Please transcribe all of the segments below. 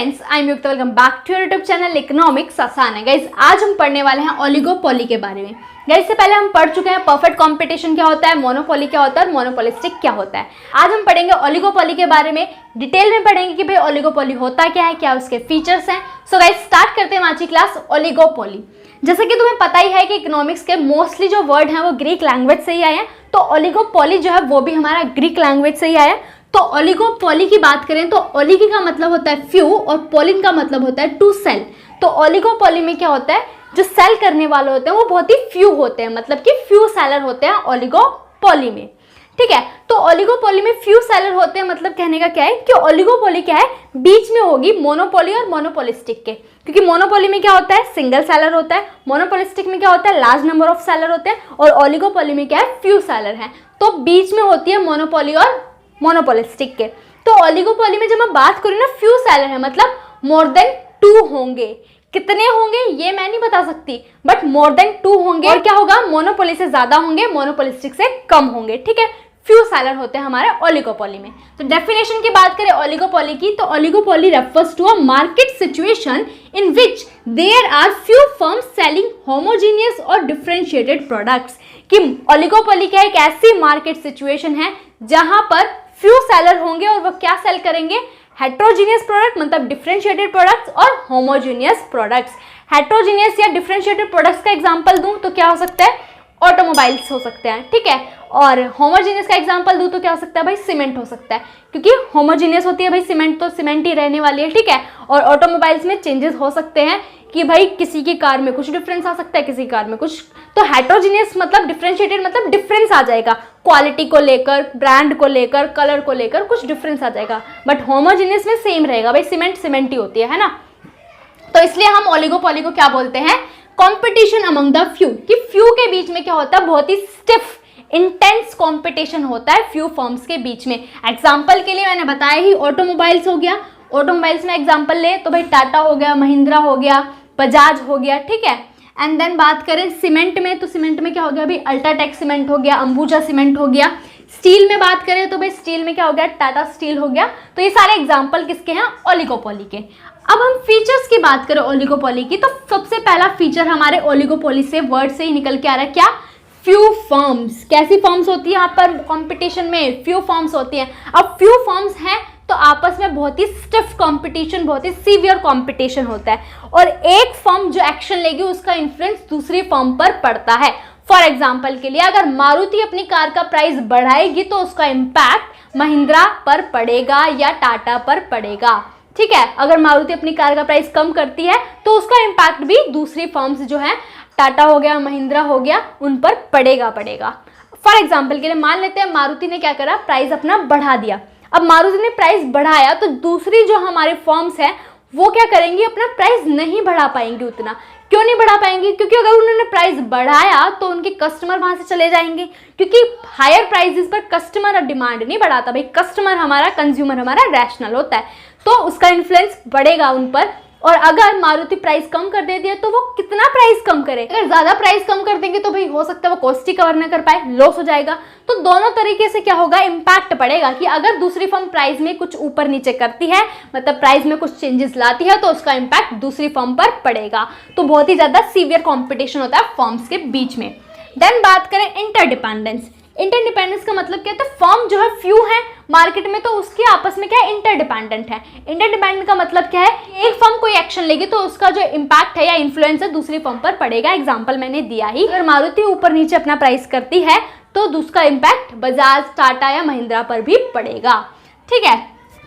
Friends, I am Yukta. Welcome back to your YouTube channel economics आसान है। Guys, आज हम पढ़ने वाले हैं ओलिगोपोली के बारे में। गाइस, से पहले हम पढ़ चुके हैं परफेक्ट कंपटीशन क्या होता है, मोनोपोली क्या होता है और मोनोपोलिस्टिक क्या होता है। आज हम पढ़ेंगे ओलिगोपोली के बारे में, डिटेल में पढ़ेंगे कि भाई ओलिगोपोली होता क्या है, क्या उसके फीचर्स हैं। सो गाइस, स्टार्ट करते हैं आज की क्लास ओलिगोपोली। जैसे कि तुम्हें पता ही है कि इकोनॉमिक्स के मोस्टली जो वर्ड हैं वो ग्रीक लैंग्वेज से ही आए हैं, तो ओलिगोपोली जो है वो भी हमारा ग्रीक लैंग्वेज से ही आया है। तो ओलिगोपोली की बात करें तो ओलिगी का मतलब होता है फ्यू और पोलिन का मतलब होता है टू सेल। तो ओलिगोपोली में क्या होता है, जो सेल करने वाले होते हैं वो बहुत ही फ्यू होते हैं, मतलब कि फ्यू सेलर होते हैं ओलिगोपोली में। ठीक है, तो ओलिगोपोली में फ्यू सेलर होते हैं, मतलब कहने का क्या है कि ओलिगोपोली क्या है, बीच में होगी मोनोपोली और मोनोपोलिस्टिक के। क्योंकि मोनोपोली में क्या होता है, सिंगल सेलर होता है, मोनोपोलिस्टिक में क्या होता है, लार्ज नंबर ऑफ सेलर होते हैं, और ओलिगोपोली में क्या है, फ्यू सेलर है। तो बीच में होती है मोनोपोली और मोनोपोलिस्टिक के। तो ओलिगोपोली में जब मैं बात करूँ ना, फ्यू सेलर है, मतलब मोर देन 2 होंगे। कितने होंगे ये मैं नहीं बता सकती, बट मोर देन 2 होंगे। और क्या होगा, मोनोपोली से ज्यादा होंगे, मोनोपोलिस्टिक से कम होंगे। ठीक है, फ्यू सेलर होते हैं हमारे ओलिगोपोली में। तो डेफिनेशन की बात करें ओलिगोपोली की, तो oligopoly refers to a market situation in which there are few firms selling homogeneous और डिफरेंशिएटेड प्रोडक्ट्स। कि ओलिगोपोली क्या एक ऐसी मार्केट सिचुएशन है जहां पर फ्यू सेलर होंगे और वो क्या सेल करेंगे, हेट्रोजीनियस प्रोडक्ट मतलब डिफरेंशिएटेड प्रोडक्ट्स और होमोजीनियस प्रोडक्ट्स। हेट्रोजीनियस या डिफरेंशिएटेड प्रोडक्ट्स का एग्जांपल दूं तो क्या हो सकता है, ऑटोमोबाइल्स हो सकते हैं। ठीक है, और होमोजीनियस का एग्जांपल दूं तो क्या हो सकता है भाई, सीमेंट हो सकता है। क्योंकि होमोजीनियस होती है भाई सीमेंट, तो सीमेंट ही रहने वाली है। ठीक है, और ऑटोमोबाइल्स में चेंजेस हो सकते हैं कि भाई किसी की कार में कुछ डिफरेंस आ सकता है, किसी कार में कुछ। तो हेट्रोजीनियस मतलब डिफरेंशिएटेड मतलब डिफरेंस आ जाएगा, क्वालिटी को लेकर, ब्रांड को लेकर, कलर को लेकर कुछ डिफरेंस आ जाएगा। बट होमोजीनियस में सेम रहेगा भाई, सीमेंट सीमेंट ही होती है ना। तो इसलिए हम ओलिगोपोली को क्या बोलते हैं, कंपटीशन अमंग द फ्यू। कि फ्यू के बीच में क्या होता है, बहुत ही स्टिफ इंटेंस कंपटीशन होता है फ्यू फर्म्स के बीच में। एग्जांपल के लिए मैंने बताया ही, ऑटोमोबाइल्स हो गया। ऑटोमोबाइल्स में एग्जांपल ले तो भाई टाटा हो गया, महिंद्रा हो गया, बजाज हो गया। ठीक है, एंड देन बात करें सीमेंट में, तो सीमेंट में क्या हो गया भाई, अल्ट्राटेक सीमेंट हो गया, अंबुजा सीमेंट हो गया। स्टील में बात करें तो भाई स्टील में क्या हो गया, टाटा स्टील हो गया। तो ये सारे एग्जांपल किसके हैं, ओलिगोपोली के। अब हम फीचर्स की बात करें ओलिगोपोली की, तो सबसे पहला फीचर हमारे ओलिगोपोली से वर्ड से ही निकल के आ रहा है, क्या, फ्यू फर्म्स। कैसी फर्म्स होती है यहाँ पर कंपटीशन में, फ्यू फर्म्स होती हैं। अब फ्यू फर्म्स हैं तो आपस में बहुत ही स्टिफ कंपटीशन, बहुत ही सीवियर कंपटीशन होता है, और एक फर्म जो एक्शन लेगी उसका इन्फ्लुएंस दूसरी फर्म पर पड़ता है। फॉर एग्जाम्पल के लिए, अगर मारुति अपनी कार का प्राइस बढ़ाएगी तो उसका इम्पैक्ट महिंद्रा पर पड़ेगा या टाटा पर पड़ेगा। ठीक है, अगर मारुति अपनी कार का प्राइस कम करती है तो उसका इम्पैक्ट भी दूसरी फर्म्स जो है, टाटा हो गया, महिंद्रा हो गया, उन पर पड़ेगा। फॉर एग्जाम्पल के लिए मान लेते हैं मारुति ने क्या करा, प्राइस अपना बढ़ा दिया। अब मारुति ने प्राइस बढ़ाया तो दूसरी जो हमारी फर्म्स है वो क्या करेंगी, अपना प्राइस नहीं बढ़ा पाएंगी उतना। क्यों नहीं बढ़ा पाएंगे, क्योंकि अगर उन्होंने प्राइस बढ़ाया तो उनके कस्टमर वहां से चले जाएंगे। क्योंकि हायर प्राइसेस पर कस्टमर डिमांड नहीं बढ़ाता भाई, कस्टमर हमारा, कंज्यूमर हमारा रैशनल होता है, तो उसका इन्फ्लुएंस बढ़ेगा उन पर। और अगर मारुति प्राइस कम कर देती है तो वो कितना प्राइस कम करे, अगर ज्यादा प्राइस कम कर देंगे तो भाई हो सकता है वो कॉस्ट ही कवर ना कर पाए, लॉस हो जाएगा। तो दोनों तरीके से क्या होगा, इम्पैक्ट पड़ेगा। कि अगर दूसरी फर्म प्राइस में कुछ ऊपर नीचे करती है, मतलब प्राइस में कुछ चेंजेस लाती है, तो उसका इम्पैक्ट दूसरी फर्म पर पड़ेगा। तो बहुत ही ज्यादा सीवियर कॉम्पिटिशन होता है फर्म्स के बीच में। देन बात करें इंटरडिपेंडेंस। इंटरडिपेंडेंस का मतलब क्या है, तो फर्म जो है फ्यू है मार्केट में, तो उसके आपस में क्या है, इंटरडिपेंडेंट है। इंटरडिपेंडेंट का मतलब क्या है, एक फर्म कोई एक्शन लेगी तो उसका जो इम्पैक्ट है या इन्फ्लुएंस है दूसरी फर्म पर पड़ेगा। एग्जांपल मैंने दिया ही, अगर मारुति ऊपर नीचे अपना प्राइस करती है तो उसका इम्पैक्ट बजाज, टाटा या महिंद्रा पर भी पड़ेगा। ठीक है,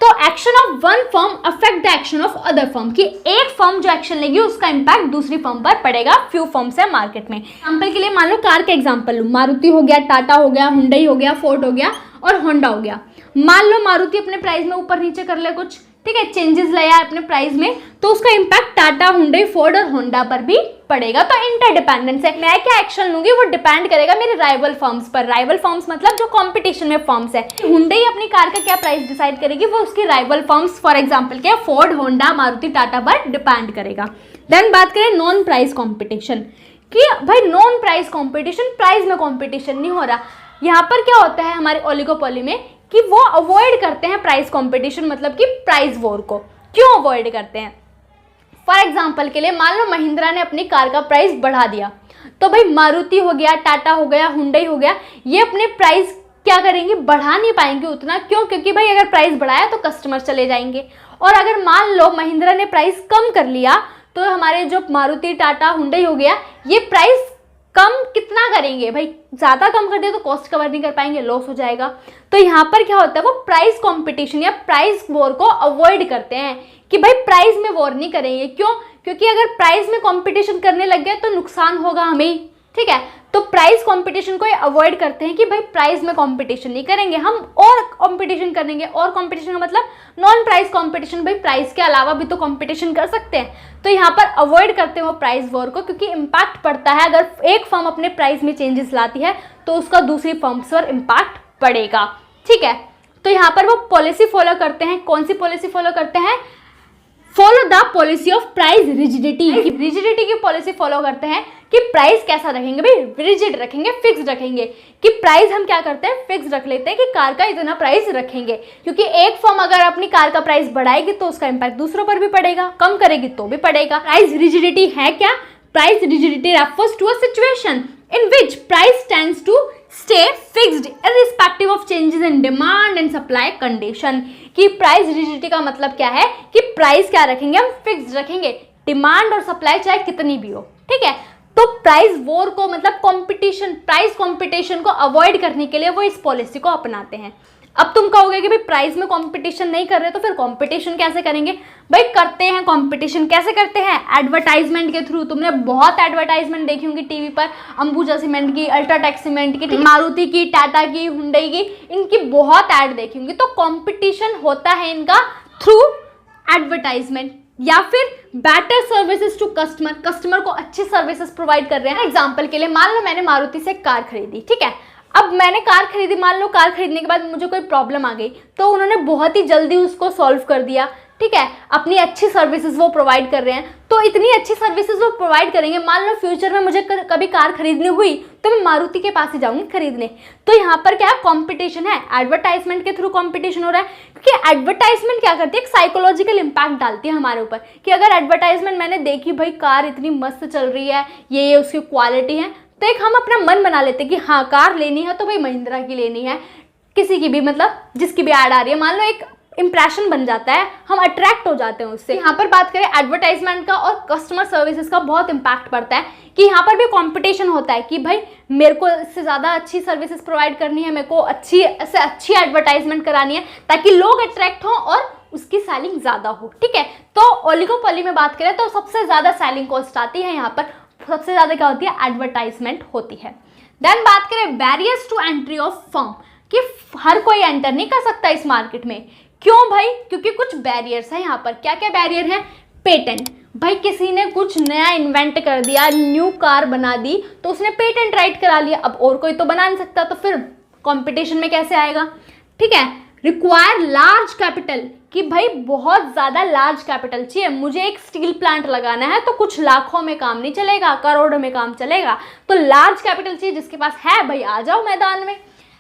तो action of one firm affect the action of other firm. कि एक फर्म जो एक्शन लेगी उसका इम्पैक्ट दूसरी फर्म पर पड़ेगा। फ्यू फर्म्स है मार्केट में। एग्जांपल के लिए मान लो कार का एग्जांपल लूं, मारुति हो गया, टाटा हो गया, हुंडई हो गया, फोर्ड हो गया और होंडा हो गया। मान लो मारुति अपने प्राइस में ऊपर नीचे कर ले कुछ, ठीक है, चेंजेस लाया है अपने प्राइस में, तो उसका इम्पैक्ट टाटा, हुंडई, फोर्ड और होंडा पर भी पड़ेगा। तो इंटरडिपेंडेंस है, मैं क्या एक्शन लूंगी वो डिपेंड करेगा मेरे राइवल फर्म्स पर। राइवल फर्म्स मतलब जो कंपटीशन में फर्म्स है। हुंडई अपनी कार का क्या प्राइस डिसाइड करेगी, वो उसकी राइवल फर्म्स फॉर एग्जांपल क्या, फोर्ड, होंडा, मारुति, टाटा पर डिपेंड करेगा। देन बात करें नॉन प्राइस कंपटीशन, कि भाई नॉन प्राइस कंपटीशन, प्राइस में कंपटीशन नहीं हो रहा। यहाँ पर क्या होता है हमारे ओलिगोपोली में, कि वो अवॉइड करते हैं प्राइस कंपटीशन, मतलब कि प्राइस वॉर को। क्यों अवॉइड करते हैं? फॉर एग्जाम्पल के लिए मान लो महिंद्रा ने अपनी कार का प्राइस बढ़ा दिया, तो भाई मारुति हो गया, टाटा हो गया, हुंडई हो गया, ये अपने प्राइस क्या करेंगे, बढ़ा नहीं पाएंगे उतना। क्यों? क्योंकि भाई अगर प्राइस बढ़ाया तो कस्टमर चले जाएंगे, और अगर मान लो महिंद्रा ने प्राइस कम कर लिया तो हमारे जो मारुति, टाटा, हुंडई हो गया, ये प्राइस कम कितना करेंगे भाई, ज़्यादा कम कर दिया तो कॉस्ट कवर नहीं कर पाएंगे, लॉस हो जाएगा। तो यहाँ पर क्या होता है, वो प्राइस कंपटीशन या प्राइस वॉर को अवॉइड करते हैं कि भाई प्राइस में वॉर नहीं करेंगे। क्यों? क्योंकि अगर प्राइस में कंपटीशन करने लग गए तो नुकसान होगा हमें ही, ठीक है। तो प्राइस कंपटीशन को अवॉइड करते हैं कि भाई प्राइस में कंपटीशन नहीं करेंगे, हम और कंपटीशन करेंगे। और कंपटीशन का मतलब नॉन प्राइस कंपटीशन, भाई प्राइस के अलावा भी तो कंपटीशन कर सकते हैं। तो यहाँ पर अवॉइड करते हैं वो प्राइस वॉर को, क्योंकि इम्पैक्ट पड़ता है। अगर एक फर्म अपने प्राइस में चेंजेस लाती है तो उसका दूसरी फर्म्स पर इम्पैक्ट पड़ेगा, ठीक है। तो यहाँ पर वो पॉलिसी फॉलो करते हैं। कौन सी पॉलिसी फॉलो करते हैं? Follow the policy of price rigidity. Rigidity की पॉलिसी फॉलो करते हैं कि प्राइस कैसा रखेंगे भाई, रिजिड रखेंगे, फिक्स रखेंगे। कि प्राइस हम क्या करते हैं, फिक्स रख लेते हैं कि कार का इतना प्राइस रखेंगे, क्योंकि एक फर्म अगर अपनी कार का प्राइस बढ़ाएगी तो उसका इम्पैक्ट दूसरों पर भी पड़ेगा, कम करेगी तो भी पड़ेगा। प्राइस रिजिडिटी है क्या? Price rigidity refers to a situation in which price tends to stay fixed irrespective of changes in demand and supply condition। कि प्राइस रिजिडिटी का मतलब क्या है कि प्राइस क्या रखेंगे, हम फिक्स रखेंगे, डिमांड और सप्लाई चाहे कितनी भी हो, ठीक है। तो प्राइस वॉर को मतलब कंपटीशन, प्राइस कंपटीशन को अवॉइड करने के लिए वो इस पॉलिसी को अपनाते हैं। अब तुम कहोगे कि भाई प्राइस में कंपटीशन नहीं कर रहे तो फिर कंपटीशन कैसे करेंगे? भाई करते हैं कंपटीशन। कैसे करते हैं? एडवर्टाइजमेंट के थ्रू। तुमने बहुत एडवर्टाइजमेंट देखी होंगी टीवी पर, अंबुजा सीमेंट की, अल्ट्राटेक सीमेंट की, मारुति की, टाटा की, हुंडई की, इनकी बहुत ऐड देखी होंगी। तो कंपटीशन होता है इनका थ्रू एडवर्टाइजमेंट या फिर better services to customer. Customer को अच्छी सर्विसेज प्रोवाइड कर रहे हैं। एग्जाम्पल के लिए मान लो मैंने मारुति से कार खरीदी, ठीक है। अब मैंने कार खरीदी, मान लो कार खरीदने के बाद मुझे कोई प्रॉब्लम आ गई तो उन्होंने बहुत ही जल्दी उसको सॉल्व कर दिया, ठीक है। अपनी अच्छी सर्विसेज वो प्रोवाइड कर रहे हैं। तो इतनी अच्छी सर्विसेज वो प्रोवाइड करेंगे, मान लो फ्यूचर में मुझे कभी कार खरीदनी हुई तो मैं मारुति के पास ही जाऊंगी खरीदने। तो यहाँ पर क्या है, कंपटीशन है, एडवर्टाइजमेंट के थ्रू कंपटीशन हो रहा है। क्योंकि एडवर्टाइजमेंट क्या करती है, एक साइकोलॉजिकल इम्पैक्ट डालती है हमारे ऊपर कि अगर एडवर्टाइजमेंट मैंने देखी, भाई कार इतनी मस्त चल रही है, ये उसकी क्वालिटी है, तो एक हम अपना मन बना लेते हैं कि हाँ कार लेनी है तो भाई महिंद्रा की लेनी है, किसी की भी, मतलब जिसकी भी ऐड आ रही है, मान लो एक इंप्रेशन बन जाता है, हम अट्रैक्ट हो जाते हैं उससे। यहाँ पर बात करें एडवर्टाइजमेंट का और कस्टमर सर्विसेज का बहुत इंपैक्ट पड़ता है कि यहाँ पर भी कंपटीशन होता है कि भाई मेरे को इससे ज़्यादा अच्छी सर्विसेज प्रोवाइड करनी है, मेरे को अच्छी एडवर्टाइजमेंट करानी है ताकि लोग अट्रैक्ट हों और उसकी सेलिंग ज़्यादा हो, ठीक है। तो ओलिगोपोली में बात करें तो सबसे ज़्यादा सेलिंग कॉस्ट आती है, यहाँ पर सबसे ज़्यादा क्या होती है, एडवर्टाइजमेंट होती है। देन बात करें barriers to entry of firm, कि हर कोई एंटर नहीं कर सकता इस मार्केट में। क्यों भाई? क्योंकि कुछ बैरियर्स हैं यहाँ पर। क्या क्या बैरियर हैं? पेटेंट, भाई किसी ने कुछ नया इन्वेंट कर दिया, न्यू कार बना दी तो उसने पेटेंट राइट करा लिया, अब और कोई तो बना नहीं सकता, तो फिर कंपटीशन में कैसे आएगा, ठीक है। रिक्वायर लार्ज कैपिटल, कि भाई बहुत ज़्यादा लार्ज कैपिटल चाहिए, मुझे एक स्टील प्लांट लगाना है तो कुछ लाखों में काम नहीं चलेगा, करोड़ों में काम चलेगा, तो लार्ज कैपिटल चाहिए। जिसके पास है भाई आ जाओ मैदान में।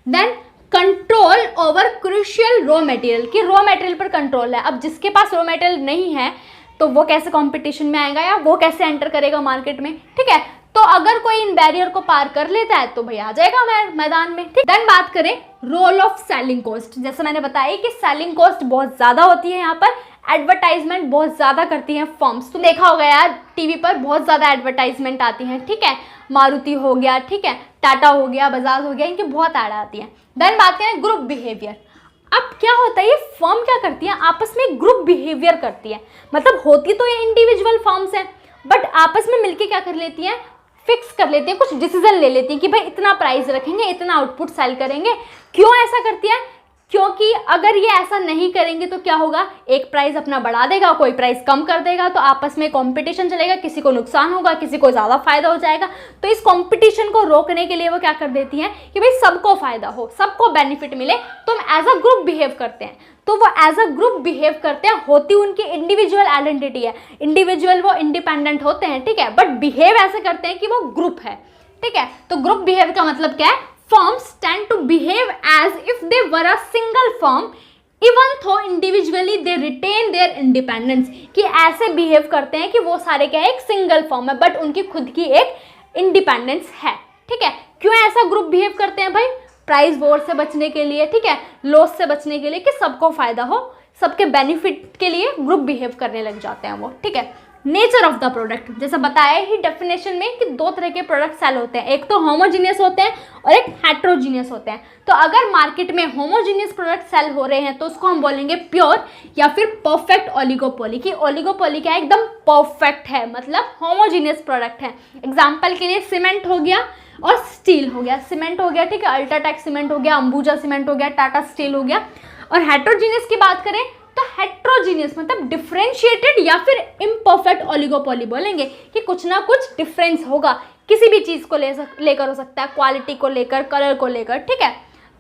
Then control over crucial raw material, कि रॉ मटेरियल पर कंट्रोल है। अब जिसके पास रॉ मटेरियल नहीं है तो वो कैसे कंपटीशन में आएगा या वो कैसे एंटर करेगा मार्केट में, ठीक है। तो अगर कोई इन बैरियर को पार कर लेता है तो भाई आ जाएगा मैदान में, ठीक। देन बात करें रोल ऑफ सेलिंग कॉस्ट, जैसे मैंने बताया कि सेलिंग कॉस्ट बहुत ज़्यादा होती है यहाँ पर, एडवर्टाइजमेंट बहुत ज़्यादा करती हैं फर्म्स। तो देखा होगा यार टीवी पर बहुत ज़्यादा एडवर्टाइजमेंट आती हैं, ठीक है। मारुति हो गया, ठीक है, टाटा हो गया, बजाज हो गया, इनकी बहुत ऐड आती हैं। देन बात करें ग्रुप बिहेवियर। अब क्या होता है, ये फर्म क्या करती है, आपस में ग्रुप बिहेवियर करती है। मतलब होती तो ये इंडिविजुअल फर्म्स हैं बट आपस में मिलके क्या कर लेती हैं, फिक्स कर लेती है, कुछ डिसीजन ले लेती है कि भाई इतना प्राइस रखेंगे, इतना आउटपुट सेल करेंगे। क्यों ऐसा करती है? क्योंकि अगर ये ऐसा नहीं करेंगे तो क्या होगा, एक प्राइस अपना बढ़ा देगा, कोई प्राइस कम कर देगा, तो आपस में कंपटीशन चलेगा, किसी को नुकसान होगा, किसी को ज़्यादा फायदा हो जाएगा। तो इस कंपटीशन को रोकने के लिए वो क्या कर देती हैं कि भाई सबको फायदा हो, सबको बेनिफिट मिले, तो हम एज अ ग्रुप बिहेव करते हैं। तो वो एज अ ग्रुप बिहेव करते हैं, होती उनकी इंडिविजुअल आइडेंटिटी है, इंडिविजुअल वो इंडिपेंडेंट होते हैं, ठीक है, बट बिहेव ऐसे करते हैं कि वो ग्रुप है, ठीक है। तो ग्रुप बिहेव का मतलब क्या है, firms tend to behave as if they were a single firm even though individually they retain their independence, कि ऐसे बिहेव करते हैं कि वो सारे क्या है, एक सिंगल फॉर्म है बट उनकी खुद की एक इंडिपेंडेंस है। ठीक है, क्यों ऐसा ग्रुप बिहेव करते हैं भाई? प्राइस वॉर से बचने के लिए, ठीक है, लॉस से बचने के लिए, कि सबको फायदा हो, सबके बेनिफिट के लिए ग्रुप बिहेव करने लग जाते हैं वो। ठीक है, नेचर ऑफ द प्रोडक्ट, जैसे बताया ही डेफिनेशन में कि दो तरह के प्रोडक्ट सेल होते हैं, एक तो होमोजीनियस होते हैं और एक हेट्रोजीनियस होते हैं। तो अगर मार्केट में होमोजीनियस प्रोडक्ट सेल हो रहे हैं तो उसको हम बोलेंगे प्योर या फिर परफेक्ट ओलिगोपोली, कि ओलिगोपोली क्या है, एकदम परफेक्ट है, मतलब होमोजीनियस प्रोडक्ट है। एग्जाम्पल के लिए सीमेंट हो गया और स्टील हो गया, सीमेंट हो गया, ठीक है, अल्ट्राटेक सीमेंट हो गया, अंबुजा सीमेंट हो गया, टाटा स्टील हो गया। और हेट्रोजीनियस की बात करें तो हेट्रोजीनियस मतलब डिफरेंशिएटेड या फिर इम्परफेक्ट ओलिगोपोली बोलेंगे, कि कुछ ना कुछ डिफरेंस होगा, किसी भी चीज़ को लेकर हो सकता है, क्वालिटी को लेकर, कलर को लेकर। ठीक है,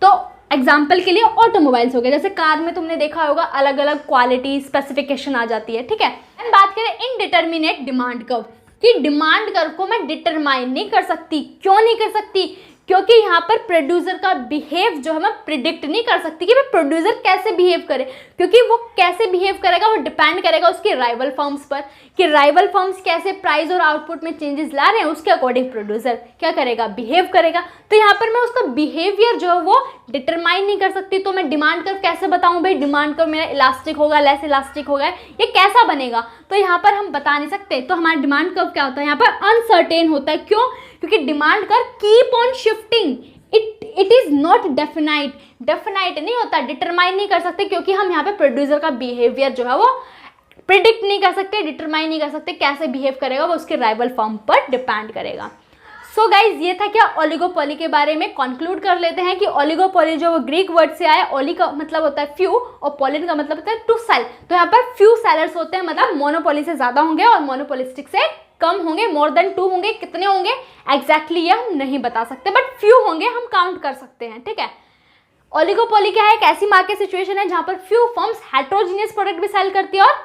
तो एग्जाम्पल के लिए ऑटोमोबाइल्स हो गए, जैसे कार में तुमने देखा होगा अलग अलग क्वालिटी स्पेसिफिकेशन आ जाती है। ठीक है, बात करें इनडिटर्मिनेट डिमांड कर्व, कि डिमांड कर्व को मैं डिटरमाइन नहीं कर सकती। क्यों नहीं कर सकती? क्योंकि यहाँ पर प्रोड्यूसर का बिहेव जो है मैं प्रिडिक्ट नहीं कर सकती कि भाई प्रोड्यूसर कैसे बिहेव करे, क्योंकि वो कैसे बिहेव करेगा वो डिपेंड करेगा उसके राइवल फर्म्स पर, कि राइवल फर्म्स कैसे प्राइस और आउटपुट में चेंजेस ला रहे हैं, उसके अकॉर्डिंग प्रोड्यूसर क्या करेगा, बिहेव करेगा। तो यहाँ पर मैं उसका बिहेवियर जो है वो डिटरमाइन नहीं कर सकती। तो मैं डिमांड कर्व कैसे बताऊँ भाई, डिमांड कर्व मेरा इलास्टिक होगा, लेस इलास्टिक होगा, ये कैसा बनेगा? तो यहाँ पर हम बता नहीं सकते। तो हमारा डिमांड कर्व क्या होता है, यहाँ पर अनसर्टेन होता है। क्यों? क्योंकि demand curve keep on shifting, it is not definite, definite नहीं होता, डिटरमाइन नहीं कर सकते, क्योंकि हम यहाँ पे प्रोड्यूसर का बिहेवियर जो है वो प्रिडिक्ट नहीं कर सकते, डिटरमाइन नहीं कर सकते, कैसे बिहेव करेगा वो उसके राइवल फर्म पर डिपेंड करेगा। सो गाइज ये था क्या ओलिगोपोली के बारे में। कंक्लूड कर लेते हैं कि ओलिगोपोली जो वो ग्रीक वर्ड से आया, ओली का मतलब होता है फ्यू और पोलिन का मतलब होता है टू सेल। तो यहाँ पर फ्यू सेलर्स होते हैं, मतलब मोनोपोली से ज्यादा होंगे और मोनोपोलिस्टिक से कम होंगे, मोर देन 2 होंगे। कितने होंगे एग्जैक्टली ये हम नहीं बता सकते, बट फ्यू होंगे, हम काउंट कर सकते हैं। ठीक है, ओलिगोपोली क्या है, एक ऐसी मार्केट सिचुएशन है जहां पर फ्यू फर्म्स हेट्रोजीनियस प्रोडक्ट भी सेल करती है और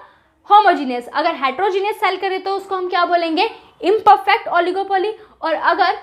होमोजीनियस। अगर हेट्रोजीनियस सेल करे तो उसको हम क्या बोलेंगे, इम्परफेक्ट ओलिगोपोली, और अगर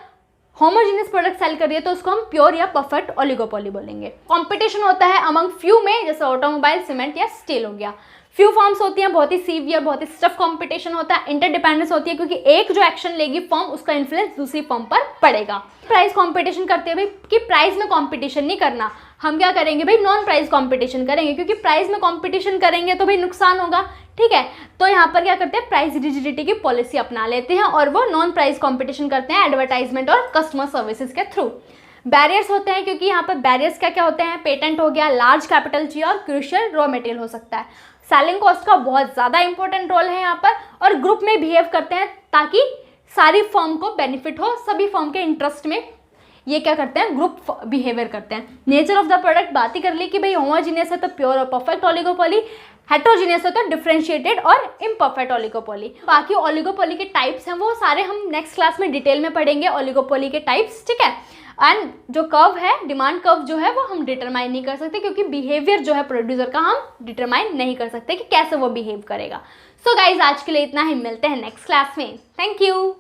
होमोजीनियस प्रोडक्ट सेल कर रही है तो उसको हम प्योर या परफेक्ट ओलिगोपोली बोलेंगे। कंपटीशन होता है अमंग फ्यू में, जैसे ऑटोमोबाइल, सीमेंट या स्टील हो गया। फ्यू फॉर्म्स होती हैं, बहुत ही सीवियर, बहुत ही स्टफ कंपटीशन होता है। इंटरडिपेंडेंस होती है, क्योंकि एक जो एक्शन लेगी फॉर्म उसका इन्फ्लुएंस दूसरी फॉर्म पर पड़ेगा। प्राइस कंपटीशन करते हैं भाई, कि प्राइस में कंपटीशन नहीं करना, हम क्या करेंगे भाई, नॉन प्राइस कंपटीशन करेंगे, क्योंकि प्राइस में कंपटीशन करेंगे तो भाई नुकसान होगा। ठीक है, तो यहाँ पर क्या करते हैं, प्राइस रिजिडिटी की पॉलिसी अपना लेते हैं और वो नॉन प्राइस कंपटीशन करते हैं एडवर्टाइजमेंट और कस्टमर सर्विसेज के थ्रू। बैरियर्स होते हैं, क्योंकि यहाँ पर बैरियर्स क्या क्या होते हैं, पेटेंट हो गया, लार्ज कैपिटल चाहिए और क्रूशियल रॉ मटेरियल हो सकता है। सेलिंग कॉस्ट का बहुत ज़्यादा इंपॉर्टेंट रोल है यहाँ पर, और ग्रुप में बिहेव करते हैं ताकि सारी फर्म को बेनिफिट हो, सभी फर्म के इंटरेस्ट में ये क्या करते हैं, ग्रुप बिहेवियर करते हैं। नेचर ऑफ द प्रोडक्ट बात ही कर ली कि भाई होमोजीनियस है तो प्योर और परफेक्ट ओलिगोपोली, हेट्रोजीनियस है तो डिफरेंशिएटेड और इम्परफेक्ट ओलिगोपोली। बाकी ओलिगोपोली के टाइप्स हैं वो सारे हम नेक्स्ट क्लास में डिटेल में पढ़ेंगे, ओलिगोपोली के टाइप्स। ठीक है, एंड जो कर्व है, डिमांड कर्व जो है वो हम डिटरमाइन नहीं कर सकते, क्योंकि बिहेवियर जो है प्रोड्यूसर का हम डिटरमाइन नहीं कर सकते कि कैसे वो बिहेव करेगा। सो गाइज आज के लिए इतना ही, मिलते हैं नेक्स्ट क्लास में। Thank you.